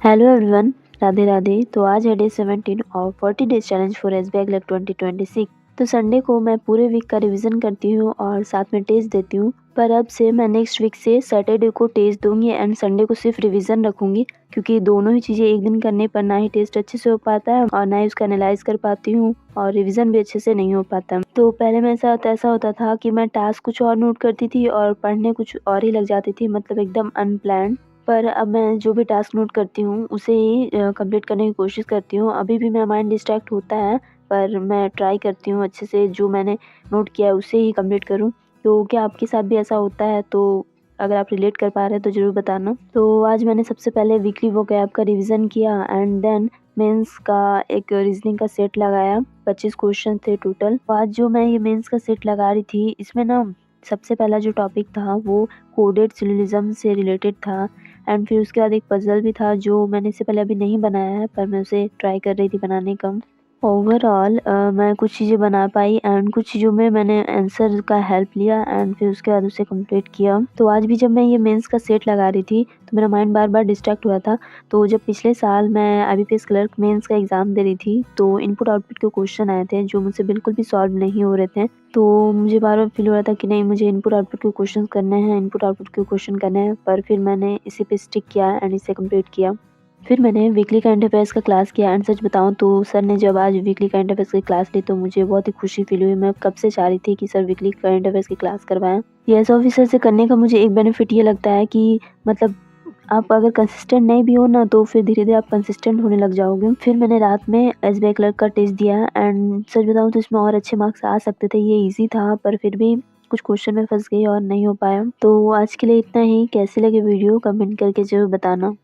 Hello everyone, Radhe Radhe. तो आज है डे 17 और 40 days challenge for SBI clerk 2026। तो संडे को मैं पूरे वीक का रिवीजन करती हूँ और साथ में टेस्ट देती हूँ। पर अब से मैं नेक्स्ट वीक से सैटरडे को टेस्ट दूंगी एंड संडे को सिर्फ रिवीजन रखूंगी, क्योंकि दोनों ही चीज़ें एक दिन करने पर ना ही टेस्ट अच्छे से हो पाता है और ना ही उसका एनालाइज कर पाती हूँ और रिवीजन भी अच्छे से नहीं हो पाता। तो पहले मेरे साथ ऐसा होता था कि मैं टास्क कुछ और नोट करती थी और पढ़ने कुछ और ही लग जाती थी, मतलब एकदम अनप्लान्ड। पर अब मैं जो भी टास्क नोट करती हूँ उसे ही कंप्लीट करने की कोशिश करती हूँ। अभी भी मेरा माइंड डिस्ट्रैक्ट होता है, पर मैं ट्राई करती हूँ अच्छे से जो मैंने नोट किया है उसे ही कंप्लीट करूँ। तो क्या आपके साथ भी ऐसा होता है? तो अगर आप रिलेट कर पा रहे हैं तो ज़रूर बताना। तो आज मैंने सबसे पहले वीकली वोकैब का रिवीजन किया एंड देन मेंस का एक रीजनिंग का सेट लगाया। 25 क्वेश्चन थे टोटल। आज जो मैं ये मेंस का सेट लगा रही थी, इसमें ना सबसे पहला जो टॉपिक था वो कोडेड सिलोजिज्म से रिलेटेड था एंड फिर उसके बाद एक पज़ल भी था जो मैंने इससे पहले अभी नहीं बनाया है, पर मैं उसे ट्राई कर रही थी बनाने का। ओवरऑल मैं कुछ चीज़ें बना पाई एंड कुछ चीज़ों में मैंने आंसर का हेल्प लिया एंड फिर उसके बाद उसे कंप्लीट किया। तो आज भी जब मैं ये मेंस का सेट लगा रही थी तो मेरा माइंड बार बार डिस्ट्रैक्ट हुआ था। तो जब पिछले साल मैं आईबीपीएस क्लर्क मेंस का एग्ज़ाम दे रही थी तो इनपुट आउटपुट के क्वेश्चन आए थे जो मुझसे बिल्कुल भी सॉल्व नहीं हो रहे थे। तो मुझे बार बार फील हो रहा था कि नहीं, मुझे इनपुट आउटपुट के क्वेश्चन करने हैं, इनपुट आउटपुट के क्वेश्चन करने हैं। पर फिर मैंने इसी पे स्टिक किया एंड इसे कंप्लीट किया। फिर मैंने वीकली करंट अफेयर्स का क्लास किया एंड सच बताऊं तो सर ने जब आज वीकली करंट अफेयर्स की क्लास ली तो मुझे बहुत ही खुशी फील हुई। मैं कब से चाह रही थी कि सर वीकली करंट अफेयर्स की क्लास करवाएं। ये ऑफिसर से करने का मुझे एक बेनिफिट ये लगता है कि मतलब आप अगर कंसिस्टेंट नहीं भी हो ना तो फिर धीरे धीरे आप कंसिस्टेंट होने लग जाओगे। फिर मैंने रात में एसबीआई क्लर्क का टेस्ट दिया एंड सच बताऊं तो इसमें और अच्छे मार्क्स आ सकते थे। ये इजी था पर फिर भी कुछ क्वेश्चन में फंस गई और नहीं हो पाया। तो आज के लिए इतना ही। कैसी लगी वीडियो कमेंट करके जरूर बताना।